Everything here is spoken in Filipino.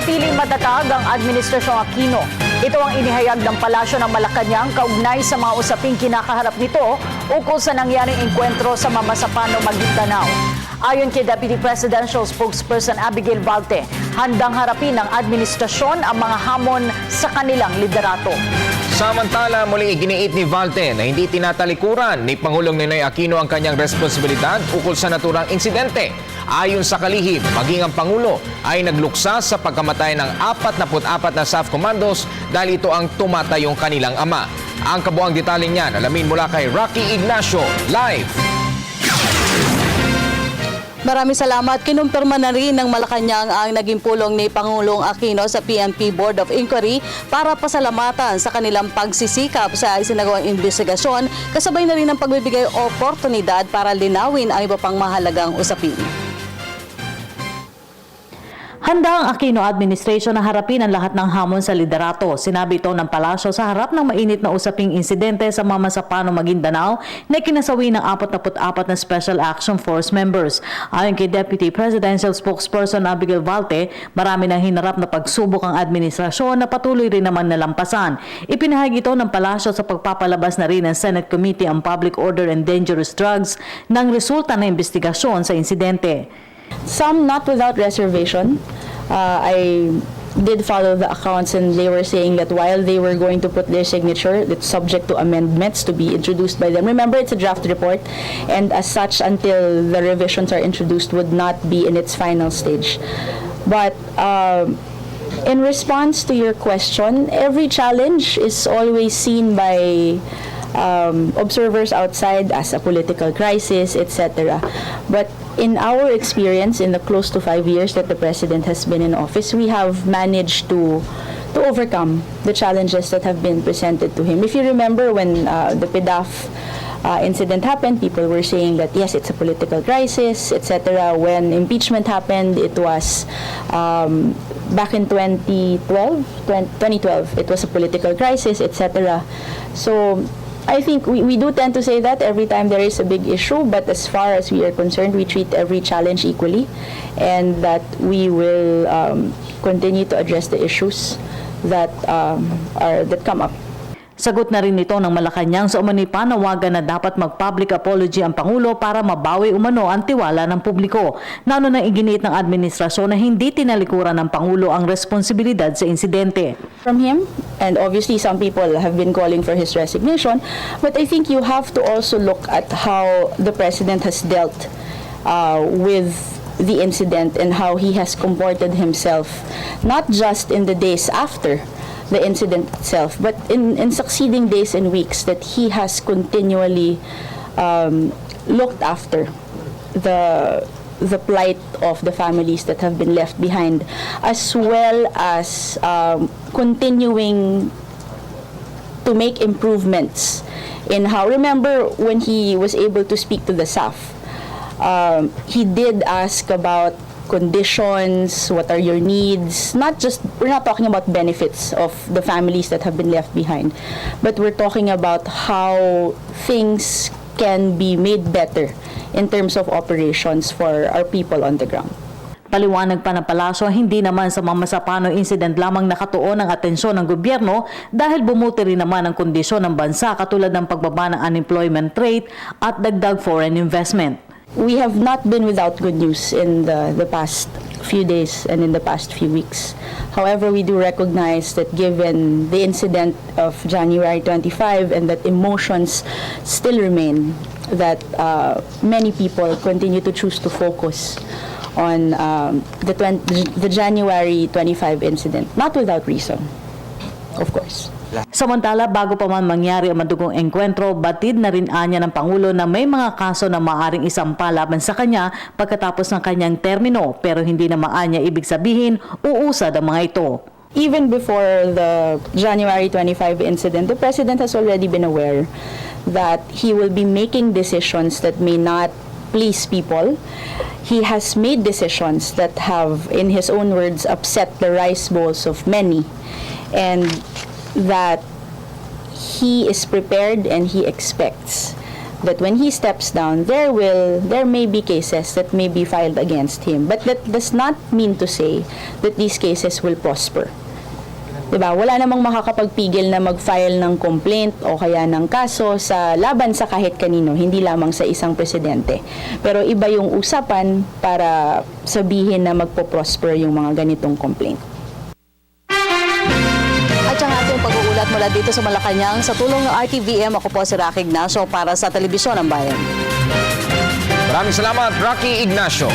Nananatiling matatag ang Administrasyong Aquino. Ito ang inihayag ng Palasyo ng Malacanang kaugnay sa mga usaping kinakaharap nito ukol sa nangyaring engkwentro sa Mamasapano, Maguindanao. Ayon kay Deputy Presidential Spokesperson Abigail Valte, handang harapin ng administrasyon ang mga hamon sa kanilang liderato. Samantala, muling iginiit ni Valte na hindi tinatalikuran ni Pangulong Ninoy Aquino ang kanyang responsibilidad ukol sa naturang insidente. Ayon sa kalihim, maging ang Pangulo ay nagluksa sa pagkamatay ng 44 na staff commandos dahil ito ang tumatayong kanilang ama. Ang kabuang detalye niyan, alamin mula kay Rocky Ignacio, live. Maraming salamat. Kinumpirma na rin ng Malacanang ang naging pulong ni Pangulong Aquino sa PNP Board of Inquiry para pasalamatan sa kanilang pagsisikap sa isinagawang investigasyon, kasabay na rin ng pagbibigay oportunidad para linawin ang iba pang mahalagang usapin. Handa ang Aquino administration na harapin ang lahat ng hamon sa liderato. Sinabi ito ng Palasyo sa harap ng mainit na usaping insidente sa Mamasapano, Maguindanao na kinasawi ng 44 na Special Action Force members. Ayon kay Deputy Presidential Spokesperson Abigail Valte, marami nang hinarap na pagsubok ang administrasyon na patuloy rin naman nalampasan. Ipinahagi ito ng Palasyo sa pagpapalabas na rin ng Senate Committee on Public Order and Dangerous Drugs ng resulta ng investigasyon sa insidente. Some not without reservation. I did follow the accounts and they were saying that while they were going to put their signature, it's subject to amendments to be introduced by them. Remember, it's a draft report, and as such, until the revisions are introduced, would not be in its final stage. But in response to your question, every challenge is always seen by observers outside as a political crisis, etc. But in our experience, in the close to 5 years that the President has been in office, we have managed to overcome the challenges that have been presented to him. If you remember when the PDAF incident happened, people were saying that yes, it's a political crisis, etc. When impeachment happened, it was back in 2012, it was a political crisis, etc. So I think we do tend to say that every time there is a big issue, but as far as we are concerned, we treat every challenge equally, and that we will continue to address the issues that come up. Sagot na rin ito ng Malacanang sa umano'y panawagan na dapat mag-public apology ang Pangulo para mabawi umano ang tiwala ng publiko. Nano na iginiit ng administrasyon na hindi tinalikuran ng Pangulo ang responsibilidad sa insidente. From him, and obviously some people have been calling for his resignation, but I think you have to also look at how the President has dealt with the incident and how he has comported himself, not just in the days after the incident itself, but in succeeding days and weeks, that he has continually looked after the plight of the families that have been left behind, as well as continuing to make improvements in how, remember when he was able to speak to the SAF, he did ask about conditions, what are your needs, we're not talking about benefits of the families that have been left behind, but we're talking about how things can be made better in terms of operations for our people on the ground. Paliwanag pa ng Palasyo, hindi naman sa Mamasapano incident lamang nakatuon ang atensyon ng gobyerno dahil bumuti rin naman ang kondisyon ng bansa katulad ng pagbaba ng unemployment rate at dagdag foreign investment. We have not been without good news in the past few days and in the past few weeks. However, we do recognize that given the incident of January 25 and that emotions still remain, that many people continue to choose to focus on the January 25 incident, not without reason, of course. Samantala, bago pa man mangyari ang madugong engkwentro, batid na rin anya ng Pangulo na may mga kaso na maaaring isampa laban sa kanya pagkatapos ng kanyang termino, pero hindi na maanya ibig sabihin uusad ang mga ito. Even before the January 25 incident, the President has already been aware that he will be making decisions that may not please people. He has made decisions that have, in his own words, upset the rice bowls of many, and that he is prepared and he expects that when he steps down, there may be cases that may be filed against him. But that does not mean to say that these cases will prosper. Diba? Wala namang makakapagpigil na mag-file ng complaint o kaya ng kaso sa laban sa kahit kanino, hindi lamang sa isang presidente. Pero iba yung usapan para sabihin na magpo-prosper yung mga ganitong complaint. At ang ating pag-uulat mula dito sa Malacanang, sa tulong ng RTVM, ako po si Rocky Ignacio para sa Telebisyon ng Bayan. Maraming salamat, Rocky Ignacio.